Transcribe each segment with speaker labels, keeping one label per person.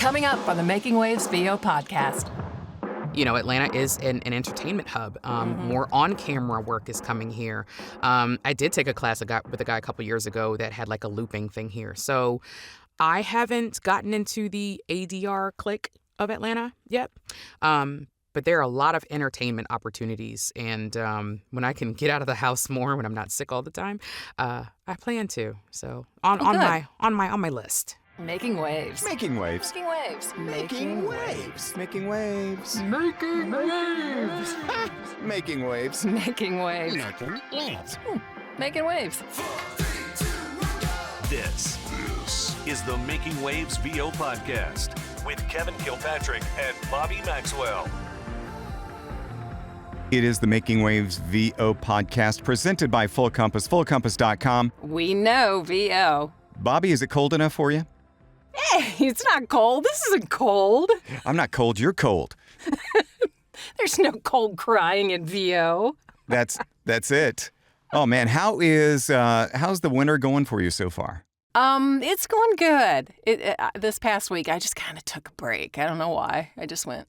Speaker 1: Coming up on the Making Waves VO podcast.
Speaker 2: You know, Atlanta is an entertainment hub. More on-camera work is coming here. I did take a class with a guy a couple years ago that had like a looping thing here. So I haven't gotten into the ADR clique of Atlanta yet. But there are a lot of entertainment opportunities. And when I can get out of the house more, when I'm not sick all the time, I plan to. So on my list.
Speaker 1: Making waves.
Speaker 3: Making waves.
Speaker 1: Making waves.
Speaker 3: Making waves. Making waves.
Speaker 1: Making waves.
Speaker 3: Making waves.
Speaker 1: Making waves.
Speaker 3: Making waves.
Speaker 1: Making waves.
Speaker 4: This is the Making Waves VO podcast with Kevin Kilpatrick and Bobby Maxwell.
Speaker 3: It is the Making Waves VO podcast presented by Full Compass, fullcompass.com.
Speaker 1: We know VO.
Speaker 3: Bobby, is it cold enough for you?
Speaker 1: Hey, it's not cold. This isn't cold.
Speaker 3: I'm not cold. You're cold.
Speaker 1: There's no cold crying in VO.
Speaker 3: That's it. Oh man, how's the winter going for you so far?
Speaker 1: It's going good. This past week, I just kind of took a break. I don't know why. I just went,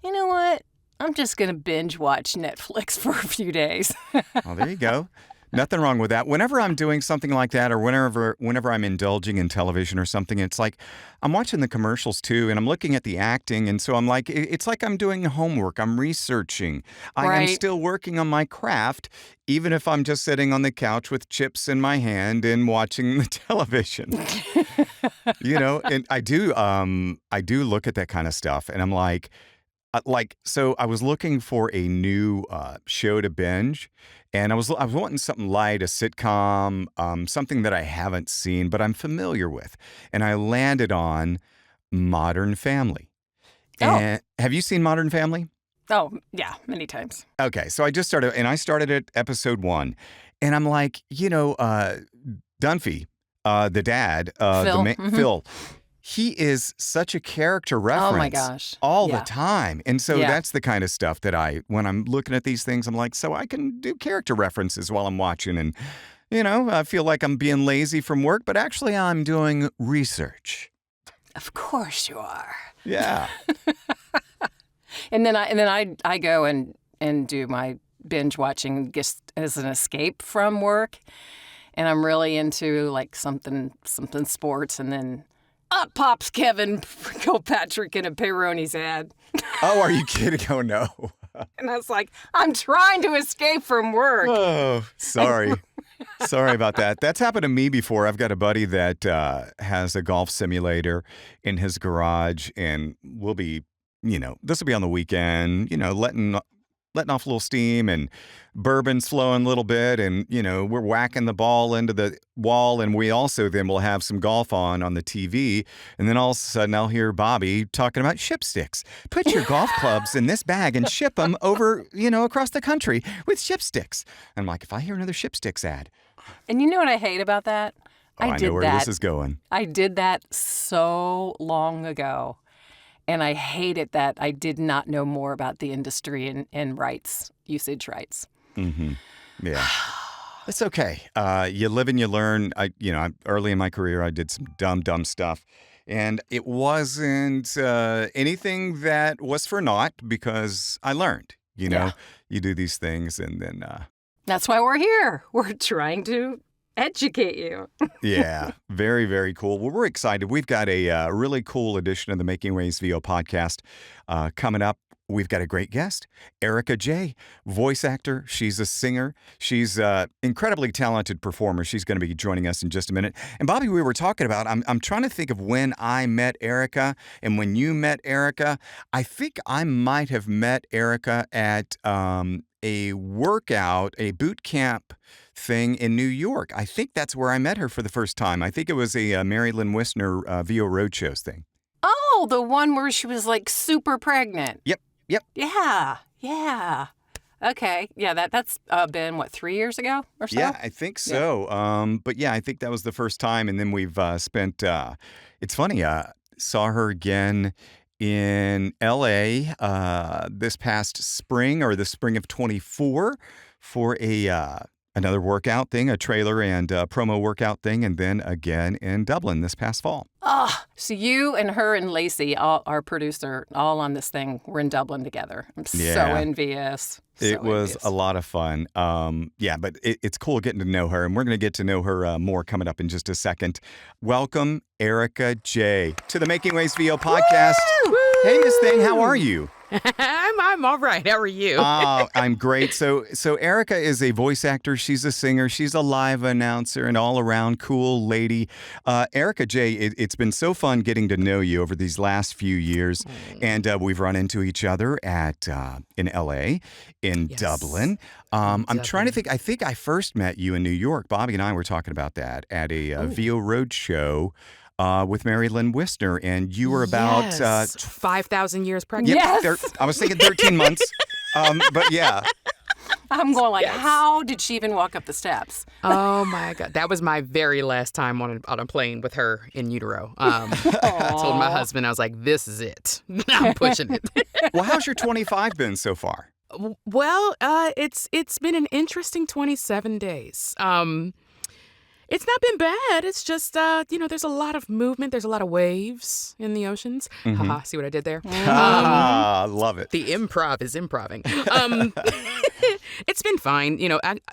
Speaker 1: you know what? I'm just going to binge watch Netflix for a few days.
Speaker 3: Well, there you go. Nothing wrong with that. Whenever I'm doing something like that, or whenever I'm indulging in television or something, it's like I'm watching the commercials too, and I'm looking at the acting, and so I'm like, it's like I'm doing homework. I'm researching. I am still working on my craft, even if I'm just sitting on the couch with chips in my hand and watching the television. You know, and I do look at that kind of stuff, and I'm like, so I was looking for a new show to binge. And I was wanting something light, a sitcom, something that I haven't seen, but I'm familiar with. And I landed on Modern Family. And have you seen Modern Family?
Speaker 1: Oh, yeah, many times.
Speaker 3: Okay, so I started at episode 1. And I'm like, Dunphy, the dad,
Speaker 1: Phil.
Speaker 3: Phil, he is such a character reference.
Speaker 1: Oh my gosh.
Speaker 3: All the time. And so that's the kind of stuff that when I'm looking at these things, I'm like, so I can do character references while I'm watching. And, I feel like I'm being lazy from work, but actually I'm doing research.
Speaker 1: Of course you are.
Speaker 3: Yeah.
Speaker 1: and then I go and do my binge watching just as an escape from work. And I'm really into like something sports, and then up pops Kevin Kilpatrick in a Peyronie's ad.
Speaker 3: Oh, are you kidding? Oh, no.
Speaker 1: And I was like, I'm trying to escape from work.
Speaker 3: Oh, sorry. Sorry about that. That's happened to me before. I've got a buddy that has a golf simulator in his garage, and we'll be, this will be on the weekend, letting off a little steam, and bourbon's flowing a little bit, and, we're whacking the ball into the wall, and we also then will have some golf on the TV, and then all of a sudden I'll hear Bobby talking about ship sticks. Put your golf clubs in this bag and ship them over, across the country with ship sticks. I'm like, if I hear another ship sticks ad.
Speaker 1: And you know what I hate about that?
Speaker 3: I know where this is going.
Speaker 1: I did that so long ago. And I hated that I did not know more about the industry and rights, usage rights.
Speaker 3: Mm-hmm. Yeah. It's okay. You live and you learn. Early in my career, I did some dumb stuff. And it wasn't anything that was for naught, because I learned, you do these things, and then...
Speaker 1: That's why we're here. We're trying to educate you.
Speaker 3: Yeah, very, very cool. Well, we're excited. We've got a really cool edition of the Making Waves VO podcast coming up. We've got a great guest, Erikka J., voice actor. She's a singer. She's an incredibly talented performer. She's going to be joining us in just a minute. And Bobby, we were talking about, I'm trying to think of when I met Erikka and when you met Erikka. I think I might have met Erikka at a boot camp thing in New York. I think that's where I met her for the first time. I think it was a Mary Lynn Wisner VO Roadshows thing.
Speaker 1: Oh, the one where she was like super pregnant.
Speaker 3: Yep.
Speaker 1: Yeah. Okay. Yeah, that's been, 3 years ago or so?
Speaker 3: Yeah, I think so. Yeah. But yeah, I think that was the first time. And then we've spent, it's funny, saw her again in L.A. This past spring, or the spring of 24, for a Another workout thing, a trailer and promo workout thing, and then again in Dublin this past fall.
Speaker 1: So you and her and Lacey, our producer, all on this thing, we're in Dublin together. I'm so envious.
Speaker 3: It was a lot of fun. But it's cool getting to know her, and we're going to get to know her more coming up in just a second. Welcome, Erikka J, to the Making Waves VO podcast.
Speaker 2: Woo!
Speaker 3: Hey, Miss Thing, how are you?
Speaker 2: I'm all right. How are you?
Speaker 3: I'm great. So Erikka is a voice actor. She's a singer. She's a live announcer, an all-around cool lady. Erikka J, it's been so fun getting to know you over these last few years, and we've run into each other in L.A., in Dublin. I'm trying to think. I think I first met you in New York. Bobby and I were talking about that at a VO Road show. With Mary Lynn Wisner, and you were about
Speaker 2: 5,000 years pregnant.
Speaker 1: Yes.
Speaker 3: I was thinking 13 months, but yeah.
Speaker 1: I'm going how did she even walk up the steps?
Speaker 2: Oh my God, that was my very last time on a plane with her in utero. I told my husband, I was like, "This is it. I'm pushing it."
Speaker 3: Well, how's your 25 been so far?
Speaker 2: Well, it's been an interesting 27 days. It's not been bad. It's just, there's a lot of movement. There's a lot of waves in the oceans. Haha, see what I did there?
Speaker 3: Love it.
Speaker 2: The improv is improving. It's been fine.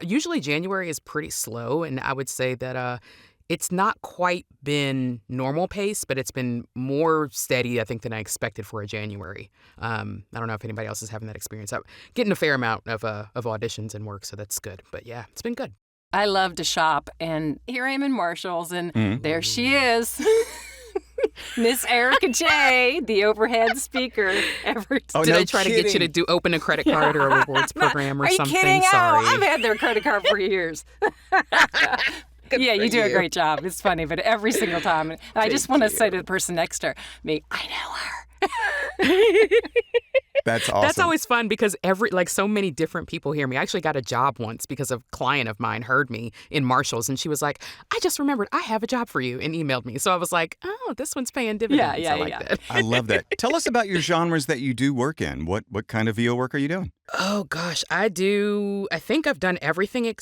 Speaker 2: Usually January is pretty slow, and I would say that it's not quite been normal pace, but it's been more steady, I think, than I expected for a January. I don't know if anybody else is having that experience. I'm getting a fair amount of auditions and work, so that's good. But yeah, it's been good.
Speaker 1: I love to shop, and here I am in Marshall's, and there she is. Miss Erikka J, the overhead speaker.
Speaker 2: Did I try to get you to open a credit card or a rewards program or something?
Speaker 1: Are you kidding?
Speaker 2: Sorry.
Speaker 1: I've had their credit card for years. You do a great job. It's funny, but every single time. And I just want to say to the person next to me, I know her.
Speaker 3: That's awesome.
Speaker 2: That's always fun because so many different people hear me. I actually got a job once because a client of mine heard me in Marshall's, and she was like, "I just remembered I have a job for you," and emailed me. So I was like, "Oh, this one's paying dividends." I like that.
Speaker 3: I love that. Tell us about your genres that you do work in. What kind of VO work are you doing?
Speaker 2: Oh, gosh. I think I've done everything.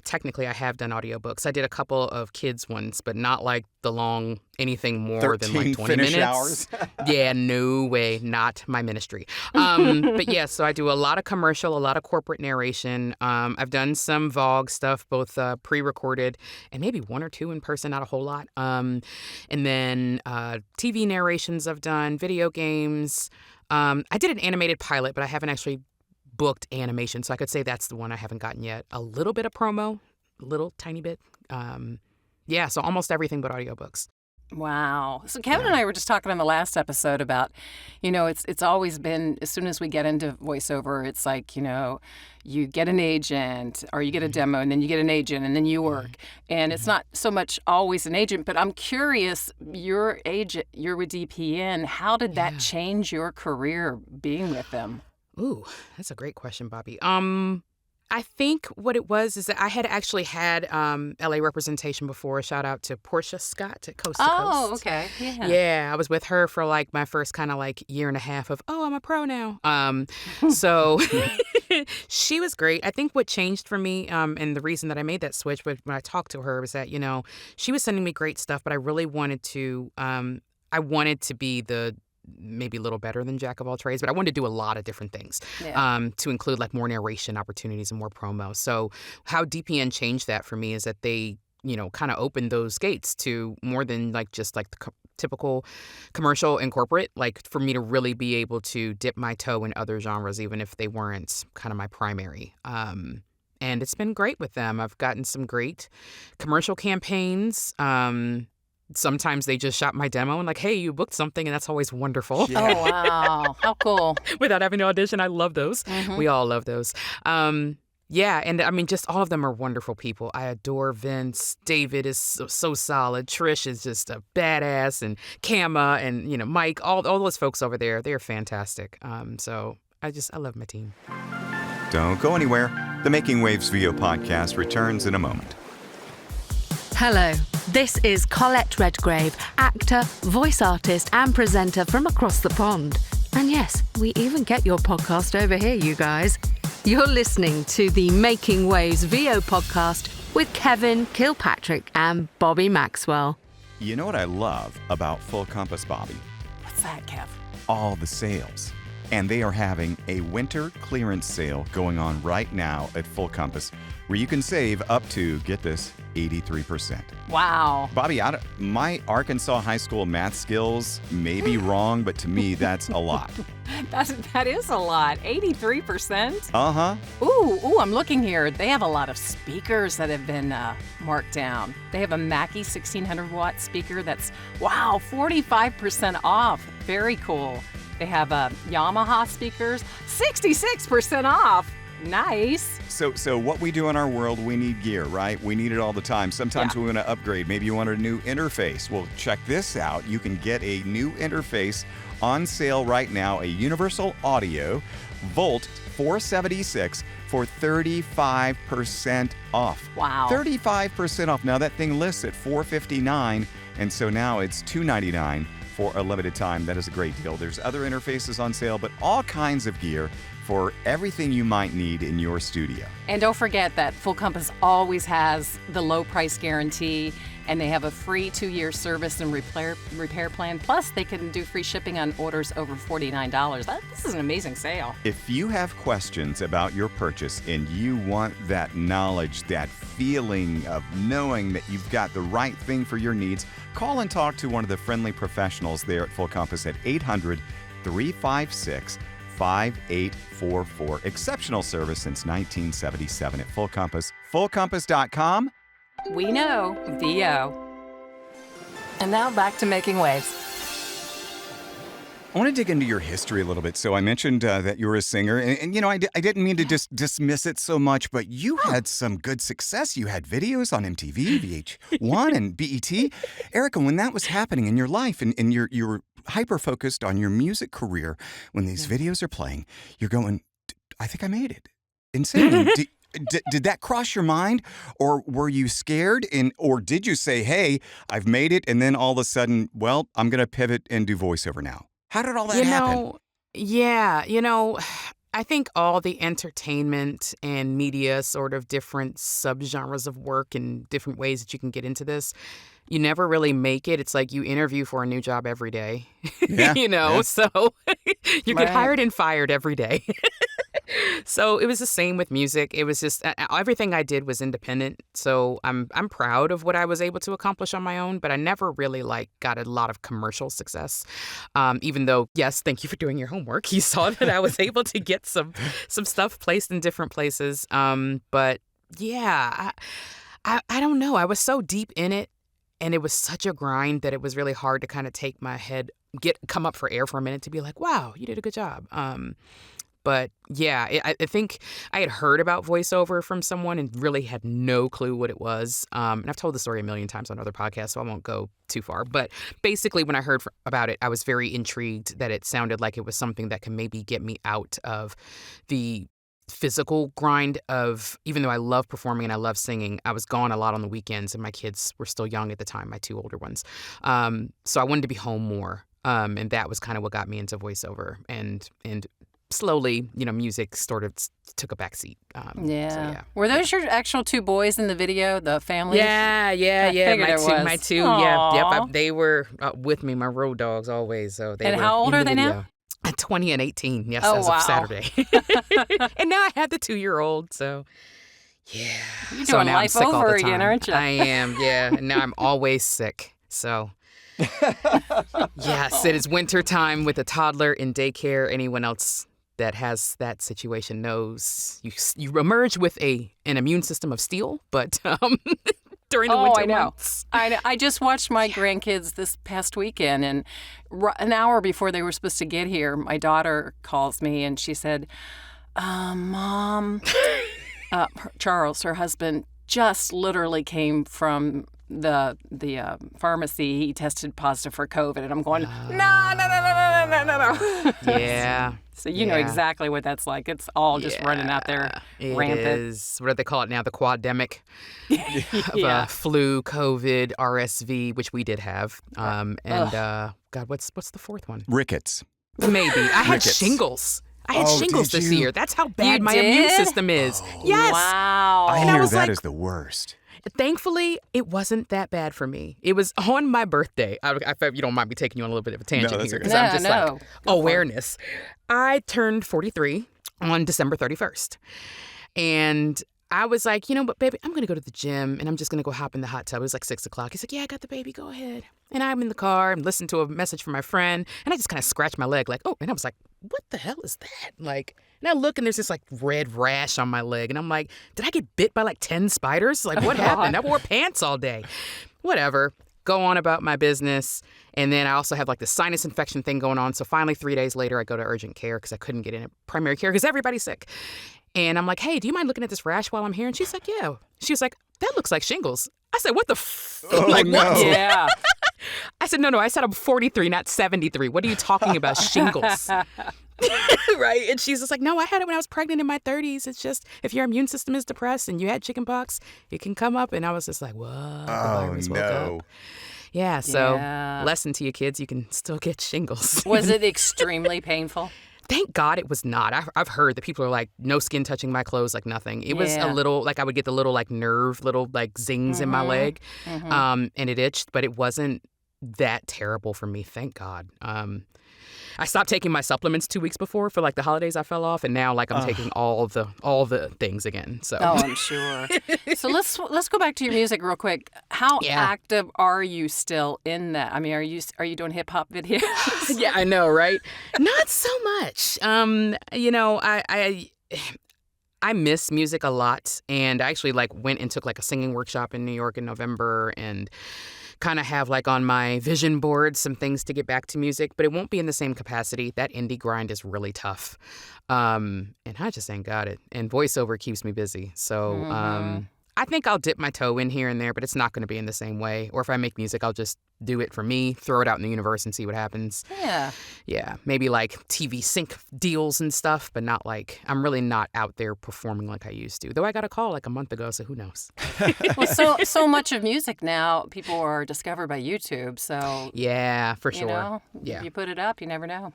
Speaker 2: Technically, I have done audiobooks. I did a couple of kids ones, but not like the long anything more than like 20 minutes.
Speaker 3: Hours.
Speaker 2: Yeah, no way. Not my ministry. But yeah, so I do a lot of commercial, a lot of corporate narration. I've done some Vogue stuff, both pre-recorded and maybe one or two in person, not a whole lot. And then TV narrations I've done, video games. I did an animated pilot, but I haven't actually booked animation, so I could say that's the one I haven't gotten yet. A little bit of promo, a little tiny bit. So almost everything but audiobooks.
Speaker 1: Wow. So Kevin and I were just talking on the last episode about, it's always been, as soon as we get into voiceover, it's like, you get an agent or you get a demo and then you get an agent and then you work. And it's not so much always an agent, but I'm curious, your agent, you're with DPN, how did that change your career being with them?
Speaker 2: Ooh, that's a great question, Bobby. I think what it was is that I had actually had LA representation before. Shout out to Portia Scott at Coast to Coast.
Speaker 1: Oh, okay.
Speaker 2: Yeah, I was with her for like my first kind of like year and a half of, I'm a pro now. So she was great. I think what changed for me and the reason that I made that switch when I talked to her was that, she was sending me great stuff, but I really wanted to, be the maybe a little better than jack of all trades, but I wanted to do a lot of different things to include like more narration opportunities and more promo. So how DPN changed that for me is that they, kind of opened those gates to more than like just like the typical commercial and corporate, like for me to really be able to dip my toe in other genres, even if they weren't kind of my primary. And it's been great with them. I've gotten some great commercial campaigns. Sometimes they just shot my demo and like, hey, you booked something, and that's always wonderful.
Speaker 1: Yeah. Oh, wow. How cool.
Speaker 2: Without having to audition. I love those. Mm-hmm. We all love those. And I mean, just all of them are wonderful people. I adore Vince. David is so solid. Trish is just a badass, and Kama and, Mike, all those folks over there, they're fantastic. So I love my team.
Speaker 3: Don't go anywhere. The Making Waves VO podcast returns in a moment.
Speaker 5: Hello, this is Colette Redgrave, actor, voice artist and presenter from across the pond. And yes, we even get your podcast over here, you guys. You're listening to the Making Waves VO podcast with Kevin Kilpatrick and Bobby Maxwell.
Speaker 3: You know what I love about Full Compass, Bobby?
Speaker 1: What's that, Kev?
Speaker 3: All the sales. And they are having a winter clearance sale going on right now at Full Compass, where you can save up to, get this, 83%.
Speaker 1: Wow.
Speaker 3: Bobby, my Arkansas high school math skills may be wrong, but to me, that's a lot.
Speaker 1: That is a lot. 83%?
Speaker 3: Uh-huh.
Speaker 1: Ooh, I'm looking here. They have a lot of speakers that have been marked down. They have a Mackie 1600-watt speaker that's, 45% off. Very cool. They have Yamaha speakers, 66% off. Nice.
Speaker 3: So what we do in our world, we need gear, right? We need it all the time. Sometimes we want to upgrade. Maybe you want a new interface. Well, check this out. You can get a new interface on sale right now, a Universal Audio Volt 476 for 35% off.
Speaker 1: Wow.
Speaker 3: 35% off. Now that thing lists at $459, and so now it's $299 for a limited time. That is a great deal. There's other interfaces on sale, but all kinds of gear for everything you might need in your studio.
Speaker 1: And don't forget that Full Compass always has the low price guarantee, and they have a free 2-year service and repair plan. Plus, they can do free shipping on orders over $49. This is an amazing sale.
Speaker 3: If you have questions about your purchase and you want that knowledge, that feeling of knowing that you've got the right thing for your needs, call and talk to one of the friendly professionals there at Full Compass at 800-356-5844. Exceptional service since 1977 at Full Compass. FullCompass.com.
Speaker 1: We know VO. And now back to Making Waves.
Speaker 3: I want to dig into your history a little bit. So I mentioned that you were a singer, and you know, I didn't mean to just dismiss it so much, but you had some good success. You had videos on MTV, VH1, and BET. Erikka, when that was happening in your life, and you were hyper-focused on your music career, when these videos are playing, you're going, I think I made it in singing. Did that cross your mind, or were you scared, or did you say, hey, I've made it, and then all of a sudden, well, I'm going to pivot and do voiceover now? How did all that happen?
Speaker 2: I think all the entertainment and media sort of different subgenres of work and different ways that you can get into this, you never really make it. It's like you interview for a new job every day,
Speaker 3: Yeah,
Speaker 2: so you get hired and fired every day. So it was the same with music. It was just everything I did was independent. So I'm proud of what I was able to accomplish on my own, but I never really got a lot of commercial success. Even though, yes, thank you for doing your homework. You saw that I was able to get some stuff placed in different places. But yeah, I don't know. I was so deep in it, and it was such a grind that it was really hard to kind of take my head, come up for air for a minute to be like, wow, you did a good job. But yeah, I think I had heard about voiceover from someone and really had no clue what it was. And I've told the story a million times on other podcasts, so I won't go too far. But basically, when I heard about it, I was very intrigued that it sounded like it was something that could maybe get me out of the physical grind of, even though I love performing and I love singing, I was gone a lot on the weekends, and my kids were still young at the time, my 2 older ones. So I wanted to be home more. And that was kind of what got me into voiceover. And slowly, music sort of took a backseat. So, yeah.
Speaker 1: Were those your actual 2 boys in the video, the family?
Speaker 2: Yeah. My two.
Speaker 1: Aww.
Speaker 2: Yep. They were with me, my road dogs always. So they.
Speaker 1: And
Speaker 2: were
Speaker 1: how old
Speaker 2: in
Speaker 1: are
Speaker 2: the
Speaker 1: they
Speaker 2: video.
Speaker 1: now?
Speaker 2: 20 and 18. Yes,
Speaker 1: Oh,
Speaker 2: as
Speaker 1: wow.
Speaker 2: of Saturday. And now I have the 2-year-old. So. Yeah.
Speaker 1: You're
Speaker 2: So
Speaker 1: doing
Speaker 2: now I'm
Speaker 1: life
Speaker 2: sick all
Speaker 1: over
Speaker 2: the
Speaker 1: again,
Speaker 2: time.
Speaker 1: aren't you?
Speaker 2: I am. Yeah. And now I'm always sick. So. Yes, it is winter time with a toddler in daycare. Anyone else that has that situation knows you emerge with an immune system of steel, but during the winter months.
Speaker 1: I know. I just watched my grandkids this past weekend, and an hour before they were supposed to get here, my daughter calls me and she said, Mom, Charles, her husband, just literally came from the pharmacy. He tested positive for COVID, and I'm going, no.
Speaker 2: Yeah.
Speaker 1: So you know exactly what that's like. It's all just running out there rampant.
Speaker 2: It is. What do they call it now? The quademic of flu, COVID, RSV, which we did have. God, what's the 4th one?
Speaker 3: Rickets.
Speaker 2: Maybe. I had
Speaker 3: Rickets.
Speaker 2: shingles. I had shingles
Speaker 3: did
Speaker 2: this
Speaker 3: you?
Speaker 2: year. That's how bad
Speaker 1: You
Speaker 2: my immune
Speaker 1: did?
Speaker 2: system is. Yes.
Speaker 1: Wow.
Speaker 3: I
Speaker 2: And I
Speaker 3: hear
Speaker 2: was
Speaker 3: that
Speaker 2: like-
Speaker 3: is the worst.
Speaker 2: Thankfully, it wasn't that bad for me. It was on my birthday. I you don't mind me taking you on a little bit of a tangent
Speaker 3: that's
Speaker 2: here
Speaker 3: okay.
Speaker 2: because
Speaker 1: No,
Speaker 2: I'm just
Speaker 1: no.
Speaker 2: like
Speaker 1: Go for it.
Speaker 2: awareness. I turned 43 on December 31st. And I was like, you know what, baby, I'm going to go to the gym and I'm just going to go hop in the hot tub. It was like 6 o'clock. He's like, yeah, I got the baby. Go ahead. And I'm in the car and listening to a message from my friend. And I just kind of scratched my leg like, oh, and I was like, what the hell is that? Like, and I look and there's this like red rash on my leg. And I'm like, did I get bit by like 10 spiders? Like, what happened? I wore pants all day. Whatever. Go on about my business. And then I also have like the sinus infection thing going on. So finally, 3 days later, I go to urgent care because I couldn't get in at primary care because everybody's sick. And I'm like, hey, do you mind looking at this rash while I'm here? And she's like, yeah. She was like, that looks like shingles. I said, what the like,
Speaker 3: no.
Speaker 2: what?
Speaker 1: Yeah.
Speaker 2: I said, no, I said I'm 43, not 73. What are you talking about, shingles? Right? And she's just like, no, I had it when I was pregnant in my 30s. It's just if your immune system is depressed and you had chickenpox, it can come up. And I was just like, what? The virus woke up. Yeah, so
Speaker 1: Yeah.
Speaker 2: lesson to you kids, you can still get shingles.
Speaker 1: Was it extremely painful?
Speaker 2: Thank God it was not. I've heard that people are like, no skin touching my clothes, like nothing. It was a
Speaker 1: Yeah.
Speaker 2: little, like I would get the little like nerve, little like zings in my leg, and it itched, but it wasn't that terrible for me, thank God. I stopped taking my supplements 2 weeks before for like the holidays. I fell off, and now like I'm taking all the things again. So
Speaker 1: Oh, I'm sure. So let's go back to your music real quick. How
Speaker 2: Yeah.
Speaker 1: active are you still in that? I mean, are you doing hip hop videos?
Speaker 2: yeah, I know, right? Not so much. You know, I miss music a lot, and I actually like went and took like a singing workshop in New York in November, and kind of have like on my vision board some things to get back to music, but it won't be in the same capacity. That indie grind is really tough, and I just ain't got it. And voiceover keeps me busy, so I think I'll dip my toe in here and there, but it's not going to be in the same way. Or if I make music, I'll just do it for me, throw it out in the universe, and see what happens.
Speaker 1: Yeah.
Speaker 2: Yeah, maybe like TV sync deals and stuff, but not like, I'm really not out there performing like I used to. Though I got a call like a month ago, so who knows?
Speaker 1: Well, so much of music now, people are discovered by YouTube. So
Speaker 2: Yeah, for
Speaker 1: you
Speaker 2: sure.
Speaker 1: know,
Speaker 2: Yeah.
Speaker 1: if you put it up, you never know.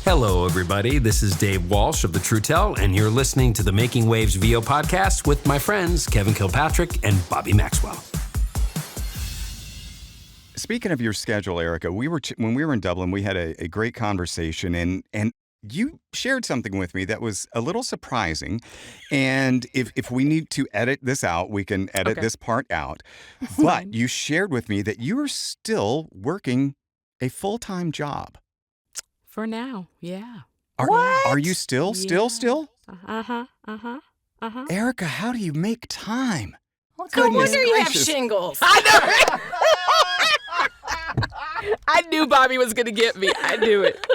Speaker 6: Hello, everybody. This is Dave Walsh of The True Tell, and you're listening to the Making Waves VO podcast with my friends Kevin Kilpatrick and Bobby Maxwell.
Speaker 3: Speaking of your schedule, Erikka, when we were in Dublin, we had a great conversation, and you shared something with me that was a little surprising. And if we need to edit this out, we can edit this part out. But you shared with me that you are still working a full-time job.
Speaker 2: For now, yeah.
Speaker 3: Are you still?
Speaker 2: Uh-huh.
Speaker 3: Erikka, how do you make time?
Speaker 1: Well, no
Speaker 3: Goodness
Speaker 1: wonder you have
Speaker 3: gracious.
Speaker 1: shingles.
Speaker 2: I knew Bobby was going to get me. I knew it.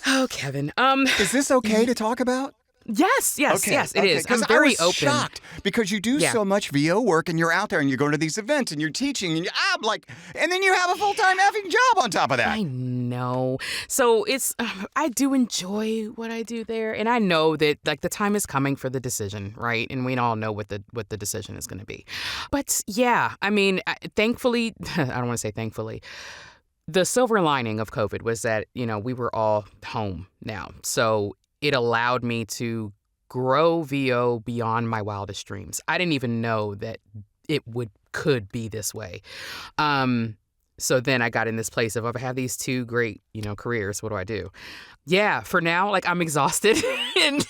Speaker 2: Oh, Kevin.
Speaker 3: Is this okay to talk about?
Speaker 2: Yes, it is.
Speaker 3: 'Cause
Speaker 2: I'm very
Speaker 3: I was
Speaker 2: open.
Speaker 3: shocked because you do
Speaker 2: Yeah.
Speaker 3: so much VO work and you're out there and you're going to these events and you're teaching and I'm like, and then you have a full-time effing job on top of that.
Speaker 2: I know. So I do enjoy what I do there, and I know that like the time is coming for the decision, right? And we all know what the decision is going to be. But yeah, I mean, thankfully, I don't want to say thankfully. The silver lining of COVID was that, you know, we were all home now. So it allowed me to grow VO beyond my wildest dreams. I didn't even know that it could be this way. So then I got in this place of, I have these two great, you know, careers. What do I do? Yeah, for now, like I'm exhausted and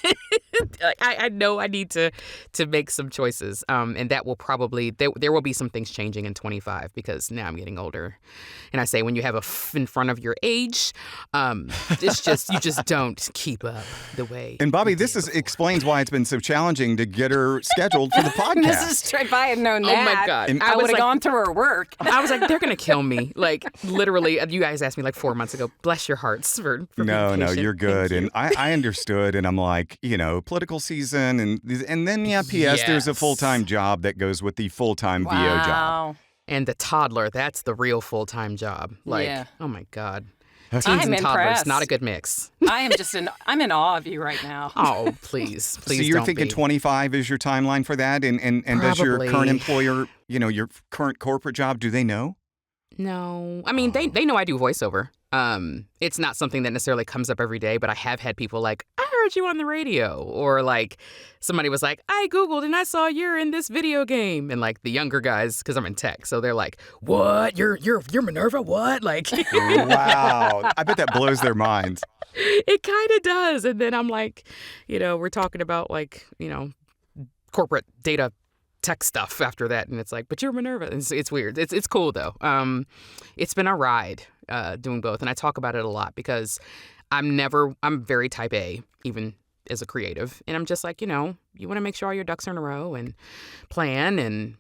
Speaker 2: I know I need to make some choices. And that will probably, there will be some things changing in 25 because now I'm getting older. And I say when you have a in front of your age, it's just, you just don't keep up the way.
Speaker 3: And Bobby,
Speaker 2: you
Speaker 3: this
Speaker 2: did before.
Speaker 3: explains why it's been so challenging to get her scheduled for the podcast.
Speaker 1: This is if I had known
Speaker 2: Oh
Speaker 1: that,
Speaker 2: my God.
Speaker 3: And
Speaker 1: I
Speaker 2: was
Speaker 1: would have
Speaker 2: like-
Speaker 1: gone through her work.
Speaker 2: I was like, they're going to kill me. Like, literally, you guys asked me like 4 months ago, bless your hearts for
Speaker 3: No,
Speaker 2: being patient.
Speaker 3: you're
Speaker 2: Thank
Speaker 3: good.
Speaker 2: you.
Speaker 3: And I understood. And I'm like, you know, political season. And then, yeah, P.S., there's a
Speaker 2: Yes.
Speaker 3: full-time job that goes with the full-time VO job.
Speaker 1: Wow.
Speaker 2: And the toddler, that's the real full-time job. Like,
Speaker 1: Yeah.
Speaker 2: oh my God.
Speaker 1: I'm
Speaker 2: Teens and toddlers,
Speaker 1: impressed.
Speaker 2: not a good mix.
Speaker 1: I'm in awe of you right now.
Speaker 2: Oh, please
Speaker 3: So you're
Speaker 2: don't
Speaker 3: thinking
Speaker 2: be.
Speaker 3: 25 is your timeline for that? And does your
Speaker 2: Probably.
Speaker 3: current employer, you know, your current corporate job, do they know?
Speaker 2: No. I mean, they know I do voiceover. It's not something that necessarily comes up every day, but I have had people like, I heard you on the radio, or like somebody was like, I Googled and I saw you're in this video game. And like the younger guys, because I'm in tech, so they're like, what? You're Minerva? What? Like,
Speaker 3: Wow. I bet that blows their minds.
Speaker 2: it kind of does. And then I'm like, we're talking about like, corporate data tech stuff after that, and it's like, but you're Minerva. It's weird. It's cool though. It's been a ride doing both, and I talk about it a lot because I'm very type A, even as a creative, and I'm just like, you want to make sure all your ducks are in a row and plan, and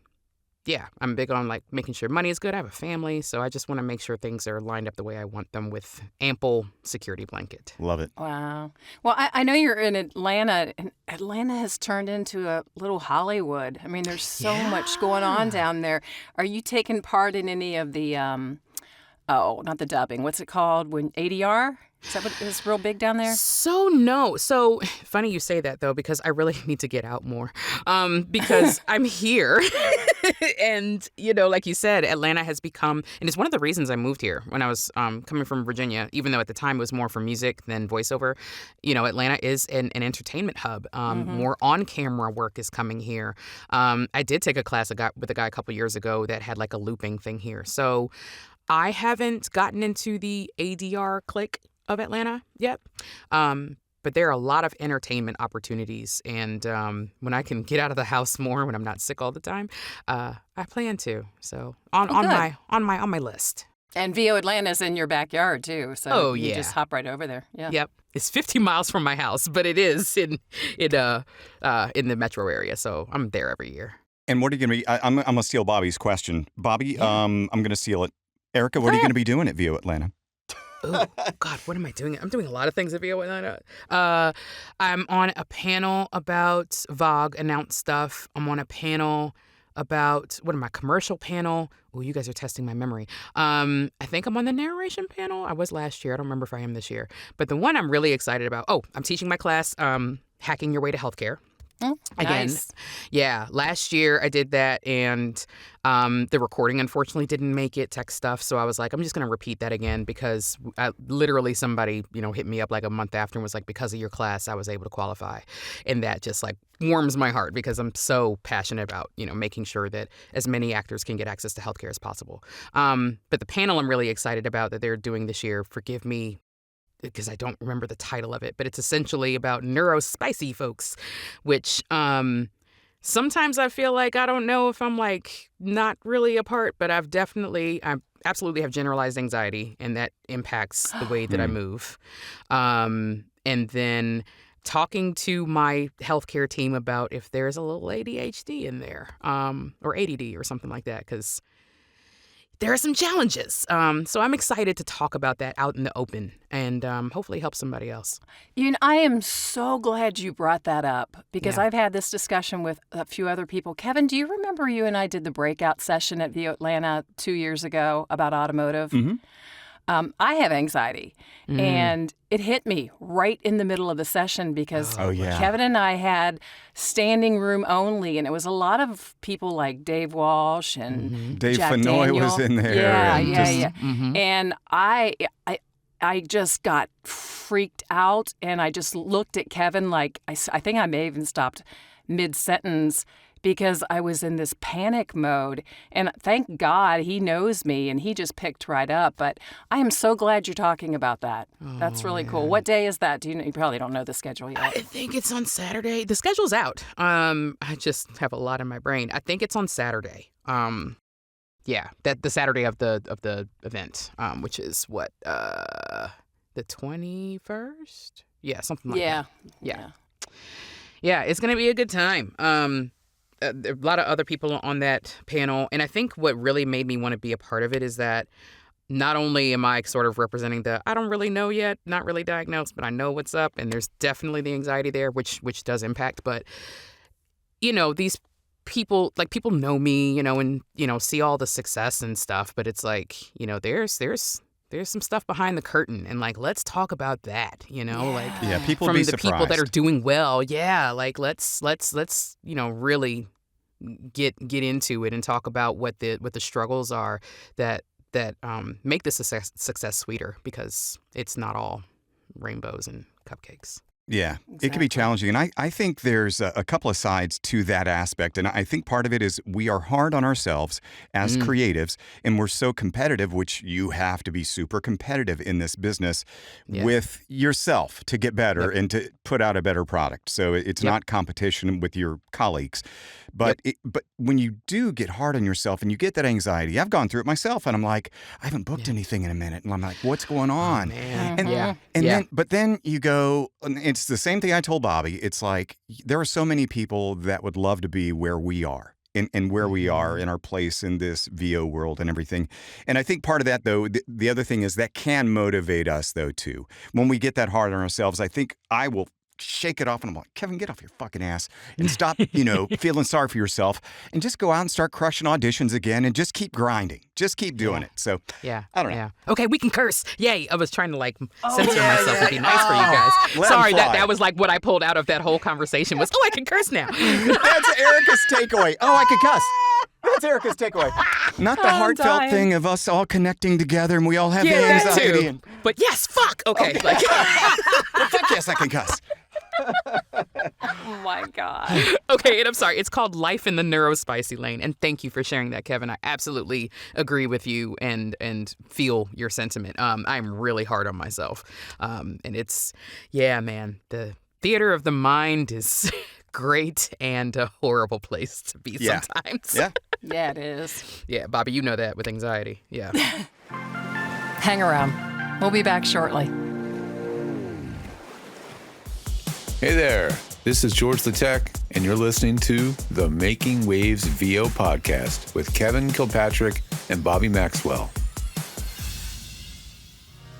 Speaker 2: yeah, I'm big on like making sure money is good. I have a family, so I just want to make sure things are lined up the way I want them with ample security blanket.
Speaker 3: Love it.
Speaker 1: Wow. Well, I know you're in Atlanta, and Atlanta has turned into a little Hollywood. I mean, there's so much going on down there. Are you taking part in any of the, not the dubbing, what's it called? When ADR? Is that what is real big down there?
Speaker 2: So no. So funny you say that though, because I really need to get out more. Because I'm here. And, like you said, Atlanta has become, and it's one of the reasons I moved here when I was coming from Virginia, even though at the time it was more for music than voiceover. Atlanta is an entertainment hub. More on-camera work is coming here. I did take a class with a guy a couple years ago that had like a looping thing here. So I haven't gotten into the ADR clique of Atlanta yet. But there are a lot of entertainment opportunities, and when I can get out of the house more, when I'm not sick all the time, I plan to. So on my list.
Speaker 1: And VO Atlanta's in your backyard too, so you just hop right over there. Yeah.
Speaker 2: Yep. It's 50 miles from my house, but it is in the metro area, so I'm there every year.
Speaker 3: And what are you going to be? I'm going to steal Bobby's question. Bobby, I'm going to steal it. Erikka, what are you going to be doing at VO Atlanta?
Speaker 2: Oh, God, what am I doing? I'm doing a lot of things at VO Atlanta. I'm on a panel about Vogue announced stuff. I'm on a panel about, commercial panel? Oh, you guys are testing my memory. I think I'm on the narration panel. I was last year. I don't remember if I am this year. But the one I'm really excited about, I'm teaching my class, Hacking Your Way to Healthcare.
Speaker 1: Oh,
Speaker 2: Again,
Speaker 1: nice.
Speaker 2: Yeah, last year I did that, and the recording unfortunately didn't make it, tech stuff. So I was like, I'm just going to repeat that again because literally somebody, hit me up like a month after and was like, because of your class, I was able to qualify. And that just like warms my heart because I'm so passionate about, making sure that as many actors can get access to healthcare as possible. But the panel I'm really excited about that they're doing this year, forgive me, because I don't remember the title of it, but it's essentially about neurospicy folks, which sometimes I feel like I don't know if I'm like not really a part, but I absolutely have generalized anxiety, and that impacts the way that I move. And then talking to my healthcare team about if there's a little ADHD in there, or ADD or something like that, because there are some challenges. So I'm excited to talk about that out in the open and hopefully help somebody else.
Speaker 1: I am so glad you brought that up because
Speaker 2: Yeah.
Speaker 1: I've had this discussion with a few other people. Kevin, do you remember you and I did the breakout session at VO Atlanta 2 years ago about automotive?
Speaker 3: Mm-hmm.
Speaker 1: I have anxiety, and it hit me right in the middle of the session because Kevin and I had standing room only, and it was a lot of people like Dave Walsh and
Speaker 3: Dave
Speaker 1: Jack
Speaker 3: Fenoy
Speaker 1: Daniel.
Speaker 3: was in there.
Speaker 1: Yeah,
Speaker 3: and
Speaker 1: yeah.
Speaker 2: Mm-hmm.
Speaker 1: And I just got freaked out, and I just looked at Kevin like I think I may have even stopped mid-sentence because I was in this panic mode. And thank God he knows me, and he just picked right up. But I am so glad you're talking about that. That's really cool. What day is that? Do you know? You probably don't know the schedule yet.
Speaker 2: I think it's on Saturday. The schedule's out. I just have a lot in my brain. I think it's on Saturday. Yeah, that the Saturday of the event, which is what, the 21st? Yeah, something like that. Yeah, it's gonna be a good time. There are a lot of other people on that panel, and I think what really made me want to be a part of it is that not only am I sort of representing the I don't really know yet, not really diagnosed, but I know what's up, and there's definitely the anxiety there, which does impact, but these people know me, and see all the success and stuff, but it's like, there's some stuff behind the curtain, and like let's talk about that,
Speaker 3: people
Speaker 2: from
Speaker 3: be
Speaker 2: the people that are
Speaker 3: surprised.
Speaker 2: doing well. Yeah, like let's really get into it and talk about what the struggles are that that make the success sweeter, because it's not all rainbows and cupcakes.
Speaker 3: Yeah, it can be challenging. And I think there's a couple of sides to that aspect. And I think part of it is we are hard on ourselves as creatives, and we're so competitive, which you have to be super competitive in this business with yourself to get better and to put out a better product. So it's not competition with your colleagues. But but when you do get hard on yourself and you get that anxiety, I've gone through it myself, and I'm like, I haven't booked anything in a minute. And I'm like, what's going on?
Speaker 2: Oh, man.
Speaker 3: And then you go, and it's the same thing I told Bobby. It's like, there are so many people that would love to be where we are. And where we are in our place in this VO world and everything. And I think part of that, though, the other thing is that can motivate us, though, too. When we get that hard on ourselves, I think I will shake it off, and I'm like, Kevin, get off your fucking ass and stop, feeling sorry for yourself, and just go out and start crushing auditions again and just keep grinding. Just keep doing it. So, I don't know.
Speaker 2: Yeah. Okay, we can curse. Yay. I was trying to censor myself and be nice for you guys. Sorry, that was like what I pulled out of that whole conversation was, I can curse now.
Speaker 3: That's Erikka's takeaway. Oh, I can cuss. That's Erikka's takeaway. Not the heartfelt thing of us all connecting together and we all have the anxiety.
Speaker 2: That too. But yes, fuck. Okay.
Speaker 3: Well, fuck yes, I can cuss.
Speaker 1: Oh my God.
Speaker 2: Okay, and I'm sorry. It's called Life in the Neurospicy Lane. And thank you for sharing that, Kevin. I absolutely agree with you and feel your sentiment. I'm really hard on myself. And it's, man, the theater of the mind is great and a horrible place to be sometimes.
Speaker 3: Yeah.
Speaker 1: Yeah, it is.
Speaker 2: Yeah, Bobby, you know that with anxiety. Yeah.
Speaker 1: Hang around. We'll be back shortly.
Speaker 7: Hey there, this is George the Tech, and you're listening to the Making Waves VO podcast with Kevin Kilpatrick and Bobby Maxwell.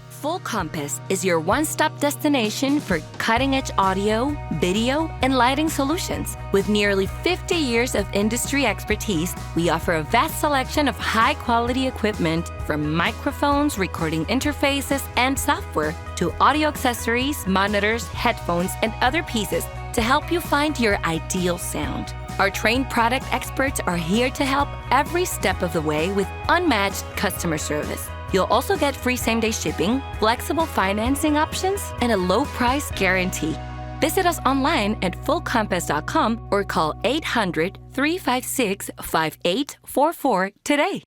Speaker 8: Full Compass is your one-stop destination for cutting-edge audio, video, and lighting solutions. With nearly 50 years of industry expertise, we offer a vast selection of high-quality equipment, from microphones, recording interfaces, and software, to audio accessories, monitors, headphones, and other pieces to help you find your ideal sound. Our trained product experts are here to help every step of the way with unmatched customer service. You'll also get free same-day shipping, flexible financing options, and a low price guarantee. Visit us online at fullcompass.com or call 800-356-5844 today.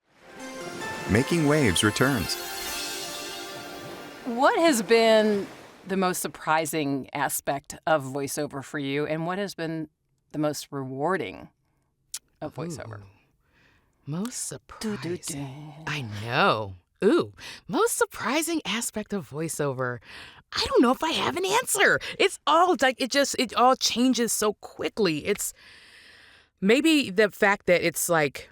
Speaker 3: Making Waves returns.
Speaker 1: What has been the most surprising aspect of voiceover for you, and what has been the most rewarding of voiceover?
Speaker 2: Most surprising. I know. Most surprising aspect of voiceover. I don't know if I have an answer. It's all like, it all changes so quickly. It's maybe the fact that it's like,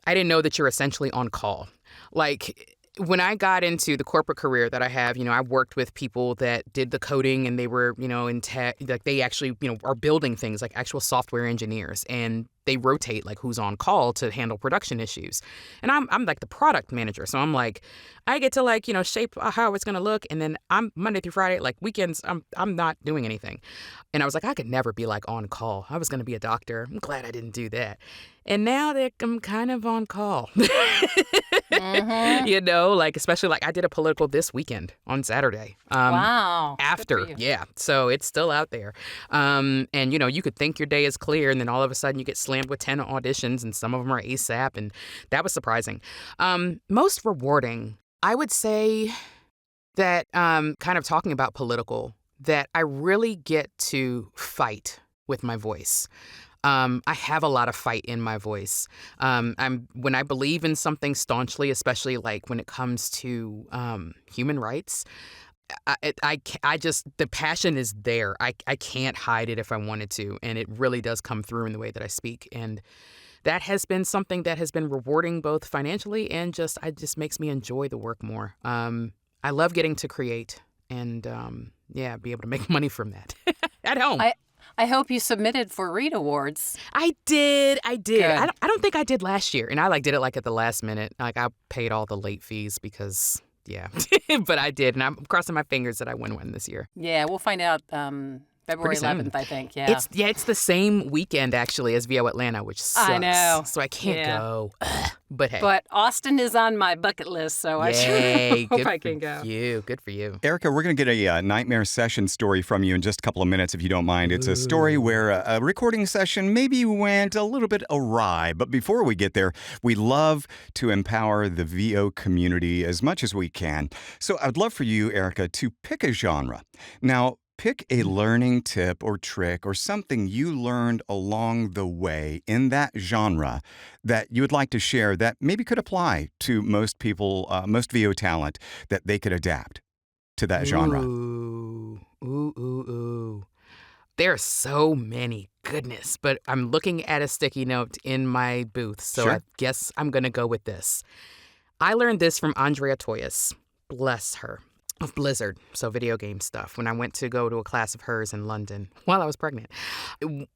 Speaker 2: I didn't know that you're essentially on call. Like, when I got into the corporate career that I have, I worked with people that did the coding, and they were, in tech, like they actually, are building things like actual software engineers, and they rotate like who's on call to handle production issues. And I'm like the product manager. So I'm like, I get to like, shape how it's going to look. And then I'm Monday through Friday, like weekends, I'm not doing anything. And I was like, I could never be like on call. I was going to be a doctor. I'm glad I didn't do that. And now that I'm kind of on call, like, especially like I did a political this weekend on Saturday.
Speaker 1: Wow.
Speaker 2: After. Yeah. So it's still out there. And you could think your day is clear, and then all of a sudden you get slammed with 10 auditions, and some of them are ASAP. And that was surprising. Most rewarding, I would say that kind of talking about political, that I really get to fight with my voice. I have a lot of fight in my voice. When I believe in something staunchly, especially like when it comes to human rights, I just, the passion is there. I can't hide it if I wanted to, and it really does come through in the way that I speak. And that has been something that has been rewarding both financially and it just makes me enjoy the work more. I love getting to create and be able to make money from that at home.
Speaker 1: I hope you submitted for Reed Awards.
Speaker 2: I did.
Speaker 1: Good.
Speaker 2: I don't think I did last year, and I did it like at the last minute. Like I paid all the late fees because. Yeah, but I did, and I'm crossing my fingers that I win one this year.
Speaker 1: Yeah, we'll find out February
Speaker 2: Pretty soon.
Speaker 1: 11th, I think. Yeah.
Speaker 2: It's the same weekend actually as VO Atlanta, which sucks.
Speaker 1: I know.
Speaker 2: So I can't go. But hey.
Speaker 1: But Austin is on my bucket list, so I
Speaker 2: Yay,
Speaker 1: sure hope
Speaker 2: good
Speaker 1: I can go.
Speaker 2: for you. Good for you.
Speaker 3: Erikka, we're going to get a nightmare session story from you in just a couple of minutes, if you don't mind. It's a story where a recording session maybe went a little bit awry. But before we get there, we love to empower the VO community as much as we can. So I'd love for you, Erikka, to pick a genre. Now, pick a learning tip or trick or something you learned along the way in that genre that you would like to share that maybe could apply to most people, most VO talent, that they could adapt to that genre.
Speaker 2: Ooh. There are so many. Goodness. But I'm looking at a sticky note in my booth, so
Speaker 3: Sure.
Speaker 2: I guess I'm going to go with this. I learned this from Andrea Toyas. Bless her. Of Blizzard, so video game stuff. When I went to go to a class of hers in London while I was pregnant,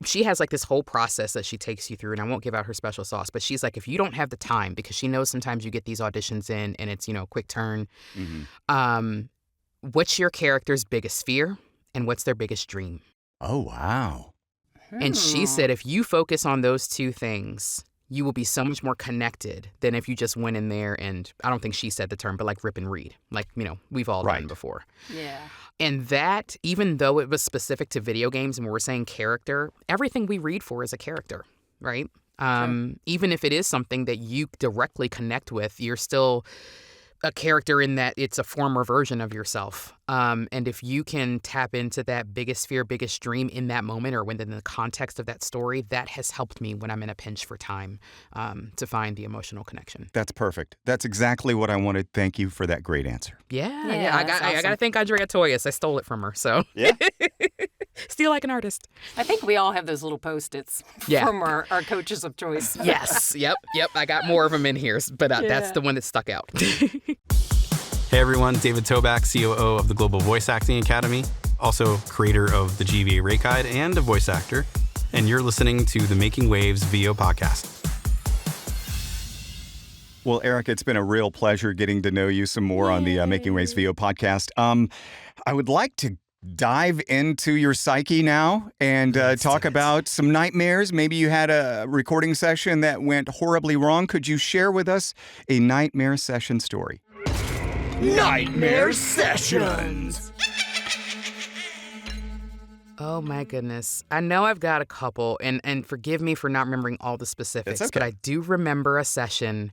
Speaker 2: she has like this whole process that she takes you through, and I won't give out her special sauce, but she's like, if you don't have the time, because she knows sometimes you get these auditions in and it's, quick turn, what's your character's biggest fear and what's their biggest dream?
Speaker 3: Oh, wow.
Speaker 2: And she said, if you focus on those two things, you will be so much more connected than if you just went in there and, I don't think she said the term, but like rip and read. Like, we've all done before.
Speaker 1: Yeah.
Speaker 2: And that, even though it was specific to video games and we're saying character, everything we read for is a character, right? Even if it is something that you directly connect with, you're still a character in that it's a former version of yourself. And if you can tap into that biggest fear, biggest dream in that moment or within the context of that story, that has helped me when I'm in a pinch for time to find the emotional connection.
Speaker 3: That's perfect. That's exactly what I wanted. Thank you for that great answer.
Speaker 2: Yeah.
Speaker 1: that's
Speaker 2: I got to thank Andrea Toyas. I stole it from her, so.
Speaker 3: Yeah.
Speaker 2: Steal like an artist.
Speaker 1: I think we all have those little Post-its from our coaches of choice.
Speaker 2: Yes. Yep. I got more of them in here, but that's the one that stuck out.
Speaker 6: Hey everyone, David Toback, COO of the Global Voice Acting Academy, also creator of the GVA Rate Guide and a voice actor, and you're listening to the Making Waves VO podcast.
Speaker 3: Well, Erikka, it's been a real pleasure getting to know you some more on the Making Waves VO podcast. I would like to dive into your psyche now and talk about some nightmares. Maybe you had a recording session that went horribly wrong. Could you share with us a nightmare session story?
Speaker 9: Nightmare Sessions.
Speaker 2: Oh my goodness. I know I've got a couple, and forgive me for not remembering all the specifics,
Speaker 3: It's okay.
Speaker 2: but I do remember a session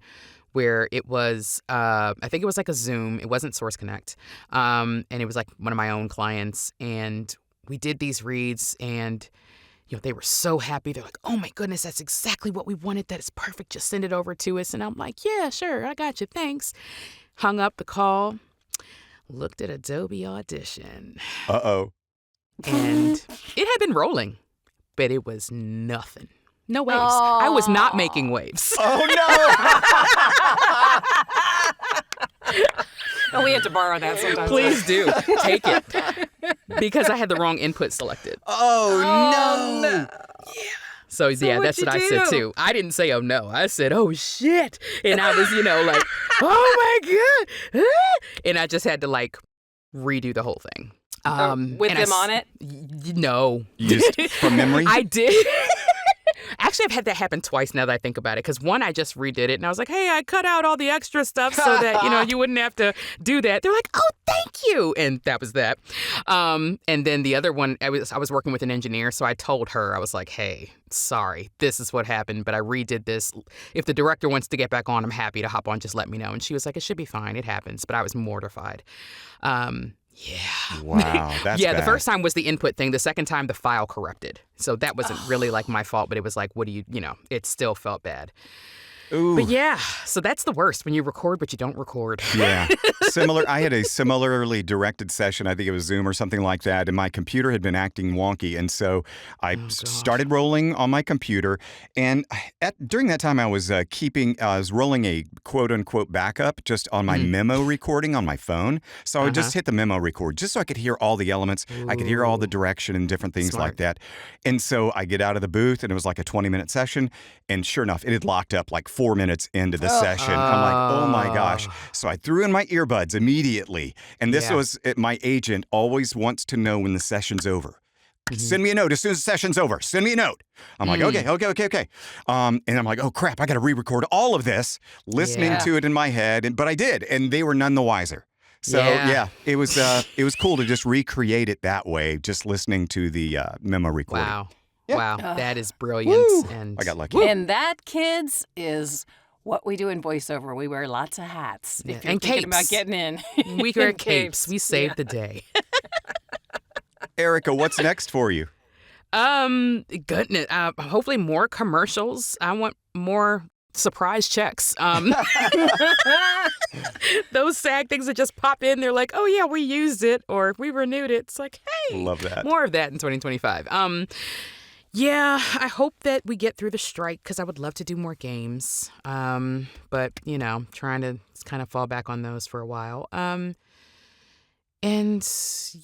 Speaker 2: where it was, I think it was like a Zoom. It wasn't Source Connect. And it was like one of my own clients. And we did these reads and, they were so happy. They're like, oh my goodness, that's exactly what we wanted. That is perfect. Just send it over to us. And I'm like, yeah, sure. I got you. Thanks. Hung up the call, looked at Adobe Audition.
Speaker 3: Uh-oh.
Speaker 2: And it had been rolling, but it was nothing. No waves. I was not making waves.
Speaker 3: Oh, no!
Speaker 1: Oh, we have to borrow that sometimes.
Speaker 2: Please do. Take it. Because I had the wrong input selected.
Speaker 3: Oh, no!
Speaker 2: Yeah. So yeah,
Speaker 1: what'd
Speaker 2: that's
Speaker 1: you
Speaker 2: what I said
Speaker 1: do?
Speaker 2: too. I didn't say, oh no. I said, oh shit. And I was, like, oh my God. And I just had to like redo the whole thing.
Speaker 1: With
Speaker 2: and
Speaker 1: them on it?
Speaker 2: No.
Speaker 3: You just from memory?
Speaker 2: I did. Actually, I've had that happen twice now that I think about it. Because one, I just redid it. And I was like, hey, I cut out all the extra stuff so that, you wouldn't have to do that. They're like, oh, thank you. And that was that. And then the other one, I was working with an engineer. So I told her, I was like, hey, sorry, this is what happened. But I redid this. If the director wants to get back on, I'm happy to hop on. Just let me know. And she was like, it should be fine. It happens. But I was mortified. Yeah.
Speaker 3: Wow, that's
Speaker 2: yeah,
Speaker 3: bad.
Speaker 2: the first time was the input thing. The second time, the file corrupted. So that wasn't really like my fault, but it was like, what do you, it still felt bad.
Speaker 3: Ooh.
Speaker 2: But yeah, so that's the worst when you record, but you don't record.
Speaker 3: Yeah. I had a similarly directed session. I think it was Zoom or something like that. And my computer had been acting wonky. And so I started rolling on my computer. And during that time, I was rolling a quote unquote backup just on my memo recording on my phone. So I would just hit the memo record just so I could hear all the elements. I could hear all the direction and different things like that. And so I get out of the booth and it was like a 20-minute session. And sure enough, it had locked up like 4 minutes into the session. I'm like, oh my gosh. So I threw in my earbuds immediately. And this was, my agent always wants to know when the session's over. Send me a note as soon as the session's over. Send me a note. I'm like, okay. And I'm like, oh crap, I got to re-record all of this, listening to it in my head. But I did, and they were none the wiser. So it was cool to just recreate it that way, just listening to the memo recording.
Speaker 2: Wow. Yeah. Wow, that is brilliant. And
Speaker 3: I got lucky.
Speaker 1: And that, kids, is what we do in voiceover. We wear lots of hats. If you're
Speaker 2: and
Speaker 1: thinking
Speaker 2: capes.
Speaker 1: about getting in.
Speaker 2: We wear capes. We saved the day.
Speaker 3: Erikka, what's next for you?
Speaker 2: Goodness. Hopefully more commercials. I want more surprise checks. Those SAG things that just pop in. They're like, oh yeah, we used it or we renewed it. It's like, hey,
Speaker 3: love that.
Speaker 2: More of that in 2025. Yeah, I hope that we get through the strike because I would love to do more games. But trying to kind of fall back on those for a while. And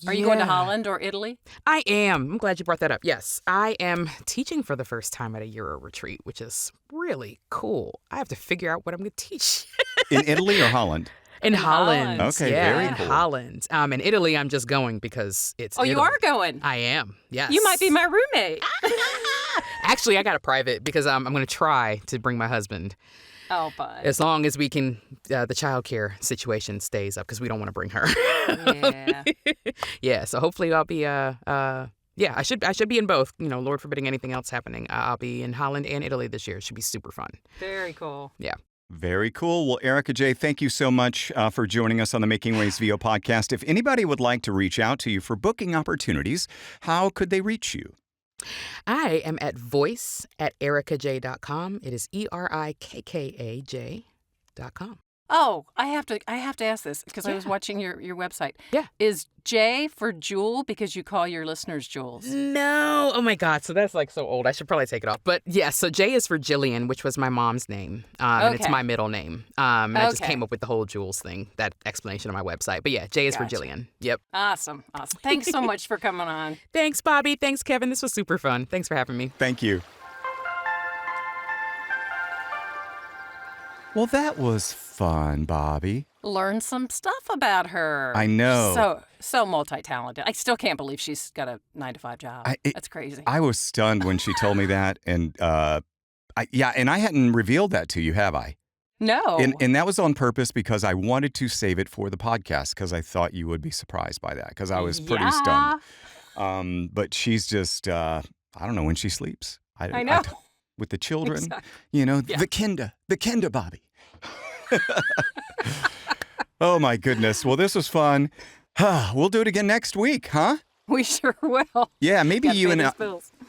Speaker 1: Are you going to Holland or Italy?
Speaker 2: I am. I'm glad you brought that up. Yes, I am teaching for the first time at a Euro retreat, which is really cool. I have to figure out what I'm going to teach.
Speaker 3: In Italy or Holland?
Speaker 2: In Holland.
Speaker 3: Okay,
Speaker 2: yeah,
Speaker 3: very cool.
Speaker 2: In Holland. In Italy, I'm just going because it's Italy.
Speaker 1: You are going?
Speaker 2: I am, yes.
Speaker 1: You might be my roommate.
Speaker 2: Actually, I got a private because I'm going to try to bring my husband.
Speaker 1: Oh, fun.
Speaker 2: As long as we can, the childcare situation stays up because we don't want to bring her.
Speaker 1: Yeah.
Speaker 2: Yeah, so hopefully I'll be, I should be in both, Lord forbidding anything else happening. I'll be in Holland and Italy this year. It should be super fun.
Speaker 1: Very cool.
Speaker 2: Yeah.
Speaker 3: Very cool. Well, Erikka J., thank you so much for joining us on the Making Waves VO podcast. If anybody would like to reach out to you for booking opportunities, how could they reach you?
Speaker 2: I am at voice@erikkaj.com. It is ERIKKAJ.com.
Speaker 1: Oh, I have to ask this because I was watching your website.
Speaker 2: Yeah.
Speaker 1: Is J for Jewel because you call your listeners Jules?
Speaker 2: No. Oh my God. So that's like so old. I should probably take it off. But yeah, so J is for Jillian, which was my mom's name. And it's my middle name. And I just came up with the whole Jules thing, that explanation on my website. But yeah, J is for Jillian. Yep.
Speaker 1: Awesome. Thanks so much for coming on.
Speaker 2: Thanks, Bobby. Thanks, Kevin. This was super fun. Thanks for having me.
Speaker 3: Thank you. Well, that was fun, Bobby.
Speaker 1: Learn some stuff about her.
Speaker 3: I know.
Speaker 1: So multi-talented. I still can't believe she's got a 9-to-5 job. That's crazy.
Speaker 3: I was stunned when she told me that, and I hadn't revealed that to you, have I?
Speaker 1: No.
Speaker 3: And that was on purpose because I wanted to save it for the podcast because I thought you would be surprised by that because I was pretty stunned. But she's just, I don't know when she sleeps.
Speaker 1: I know.
Speaker 3: With the children,
Speaker 1: exactly.
Speaker 3: the Kinder, Bobby. Oh, my goodness. Well, this was fun. We'll do it again next week, huh?
Speaker 1: We sure will.
Speaker 3: Yeah, maybe you and I.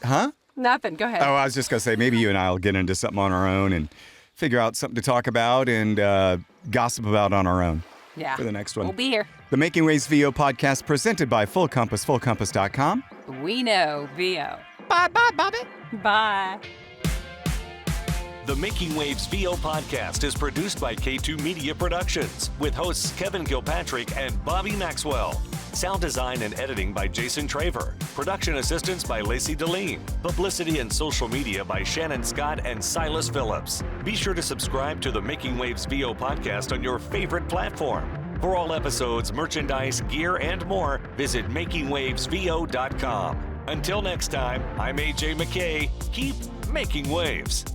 Speaker 3: Huh?
Speaker 1: Nothing. Go ahead.
Speaker 3: Oh, I was just going to say, maybe you and I will get into something on our own and figure out something to talk about and gossip about on our own.
Speaker 1: Yeah.
Speaker 3: For the next one.
Speaker 1: We'll be here.
Speaker 3: The Making Waves VO podcast presented by Full Compass, fullcompass.com.
Speaker 1: We know VO.
Speaker 3: Bye, Bobby.
Speaker 1: Bye.
Speaker 4: The Making Waves VO podcast is produced by K2 Media Productions with hosts Kevin Kilpatrick and Bobby Maxwell. Sound design and editing by Jason Traver. Production assistance by Lacey Deline. Publicity and social media by Shannon Scott and Silas Phillips. Be sure to subscribe to the Making Waves VO podcast on your favorite platform. For all episodes, merchandise, gear, and more, visit makingwavesvo.com. Until next time, I'm AJ McKay. Keep making waves.